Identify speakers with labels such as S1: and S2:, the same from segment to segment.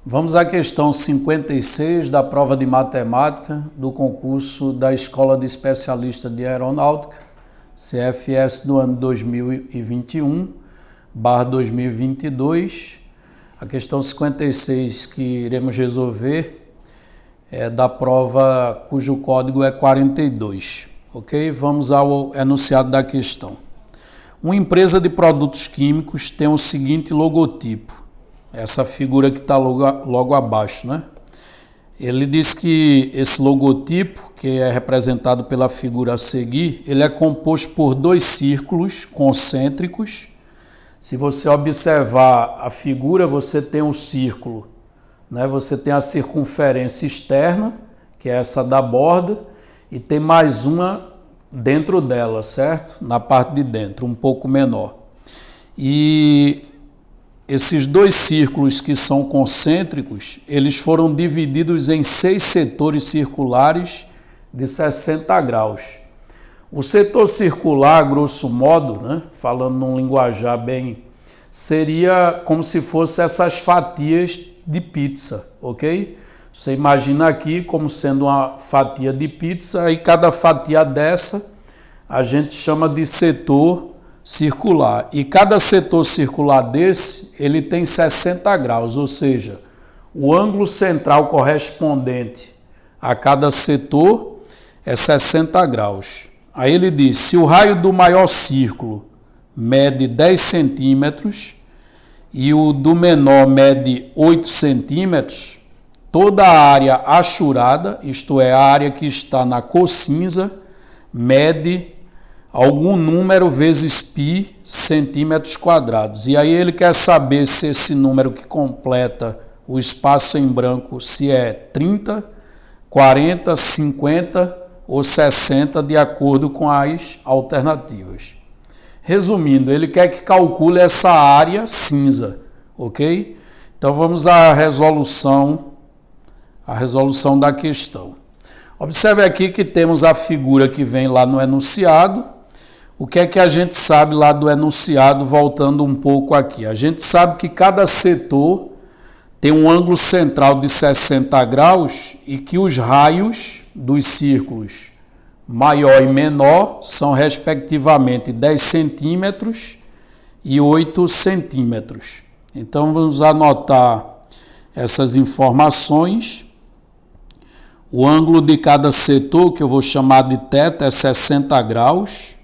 S1: Vamos à questão 56 da prova de matemática do concurso da Escola de Especialista de Aeronáutica, CFS do ano 2021/2022. A questão 56 que iremos resolver é da prova cujo código é 42. Ok? Vamos ao enunciado da questão. Uma empresa de produtos químicos tem o seguinte logotipo. Essa figura que está logo abaixo, né? Ele diz que esse logotipo, que é representado pela figura a seguir, ele é composto por dois círculos concêntricos. Se você observar a figura, você tem um círculo, né? Você tem a circunferência externa, que é essa da borda, e tem mais uma dentro dela, certo? Na parte de dentro, um pouco menor. E esses dois círculos que são concêntricos, eles foram divididos em 6 setores circulares de 60 graus. O setor circular, grosso modo, né, falando num linguajar bem, seria como se fossem essas fatias de pizza, ok? Você imagina aqui como sendo uma fatia de pizza e cada fatia dessa a gente chama de setor circular. E cada setor circular desse, ele tem 60 graus, ou seja, o ângulo central correspondente a cada setor é 60 graus. Aí ele diz, se o raio do maior círculo mede 10 centímetros e o do menor mede 8 centímetros, toda a área achurada, isto é, a área que está na cor cinza, mede algum número vezes π centímetros quadrados. E aí ele quer saber se esse número que completa o espaço em branco, se é 30, 40, 50 ou 60, de acordo com as alternativas. Resumindo, ele quer que calcule essa área cinza, ok? Então vamos à resolução da questão. Observe aqui que temos a figura que vem lá no enunciado. O que é que a gente sabe lá do enunciado, voltando um pouco aqui? A gente sabe que cada setor tem um ângulo central de 60 graus e que os raios dos círculos maior e menor são respectivamente 10 centímetros e 8 centímetros. Então vamos anotar essas informações. O ângulo de cada setor, que eu vou chamar de θ, é 60 graus.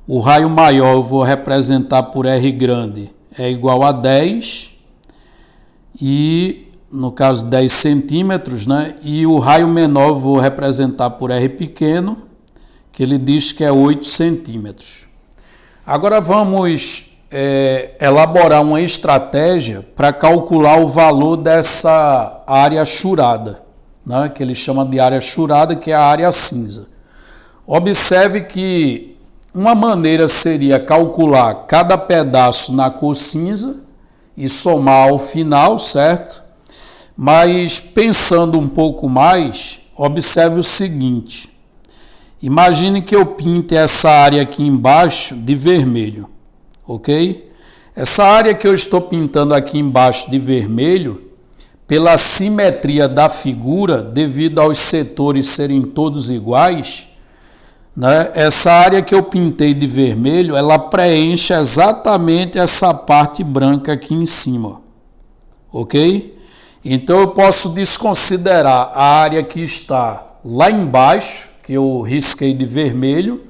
S1: O raio maior eu vou representar por R grande, é igual a 10, e no caso 10 centímetros, né? E o raio menor eu vou representar por R pequeno, que ele diz que é 8 centímetros. Agora vamos elaborar uma estratégia para calcular o valor dessa área achurada, né? Que ele chama de área achurada, que é a área cinza. Observe que uma maneira seria calcular cada pedaço na cor cinza e somar ao final, certo? Mas pensando um pouco mais, observe o seguinte. Imagine que eu pinte essa área aqui embaixo de vermelho, ok? Essa área que eu estou pintando aqui embaixo de vermelho, pela simetria da figura, devido aos setores serem todos iguais, né? Essa área que eu pintei de vermelho, ela preenche exatamente essa parte branca aqui em cima, ok? Então eu posso desconsiderar a área que está lá embaixo, que eu risquei de vermelho,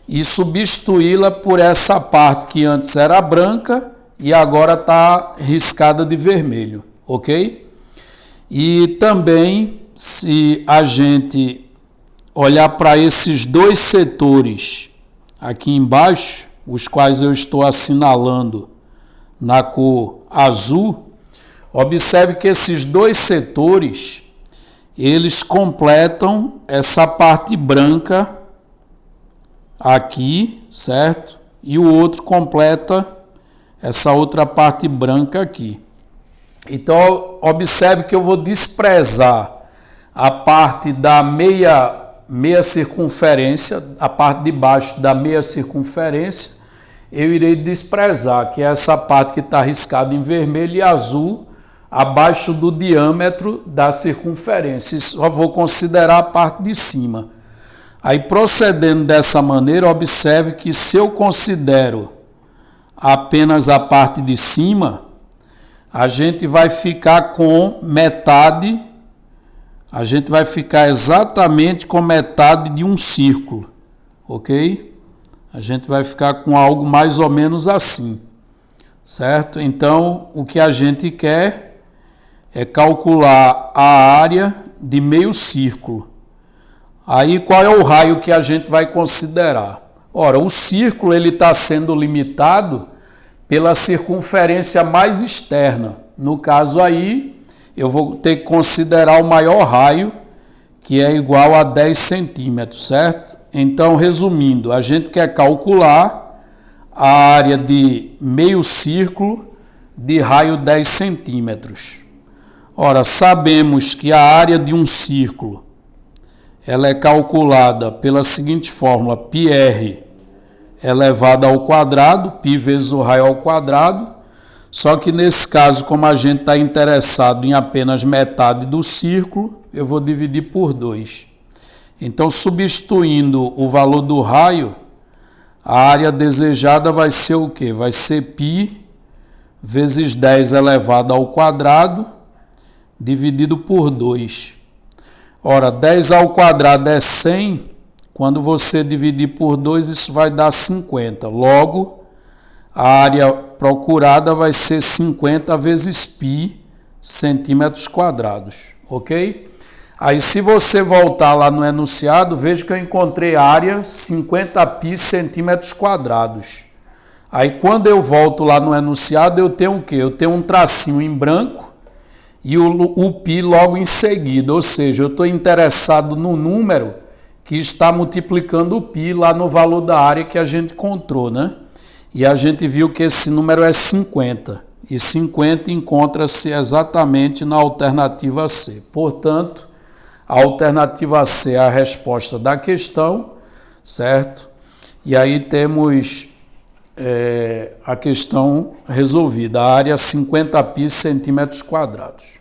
S1: e substituí-la por essa parte que antes era branca e agora está riscada de vermelho, ok? E também, se a gente olhar para esses dois setores aqui embaixo, os quais eu estou assinalando na cor azul, observe que esses dois setores, eles completam essa parte branca aqui, certo? E o outro completa essa outra parte branca aqui. Então, observe que eu vou desprezar a parte da meia circunferência, a parte de baixo da meia circunferência, eu irei desprezar, que é essa parte que está riscada em vermelho e azul, abaixo do diâmetro da circunferência. Só vou considerar a parte de cima. Aí, procedendo dessa maneira, observe que se eu considero apenas a parte de cima, a gente vai ficar com metade, a gente vai ficar exatamente com metade de um círculo, ok? A gente vai ficar com algo mais ou menos assim, certo? Então, o que a gente quer é calcular a área de meio círculo. Aí, qual é o raio que a gente vai considerar? Ora, o círculo ele está sendo limitado pela circunferência mais externa. No caso aí, eu vou ter que considerar o maior raio, que é igual a 10 centímetros, certo? Então, resumindo, a gente quer calcular a área de meio círculo de raio 10 centímetros. Ora, sabemos que a área de um círculo ela é calculada pela seguinte fórmula: πr elevado ao quadrado, π vezes o raio ao quadrado. Só que nesse caso, como a gente está interessado em apenas metade do círculo, eu vou dividir por 2. Então, substituindo o valor do raio, a área desejada vai ser o quê? Vai ser π vezes 10 elevado ao quadrado, dividido por 2. Ora, 10 ao quadrado é 100. Quando você dividir por 2, isso vai dar 50. Logo, a área procurada vai ser 50 vezes π centímetros quadrados, ok? Aí, se você voltar lá no enunciado, veja que eu encontrei área 50π centímetros quadrados. Aí, quando eu volto lá no enunciado, eu tenho o quê? Eu tenho um tracinho em branco e o π logo em seguida, ou seja, eu estou interessado no número que está multiplicando o π lá no valor da área que a gente encontrou, né? E a gente viu que esse número é 50. E 50 encontra-se exatamente na alternativa C. Portanto, a alternativa C é a resposta da questão, certo? E aí temos a questão resolvida, a área 50π centímetros quadrados.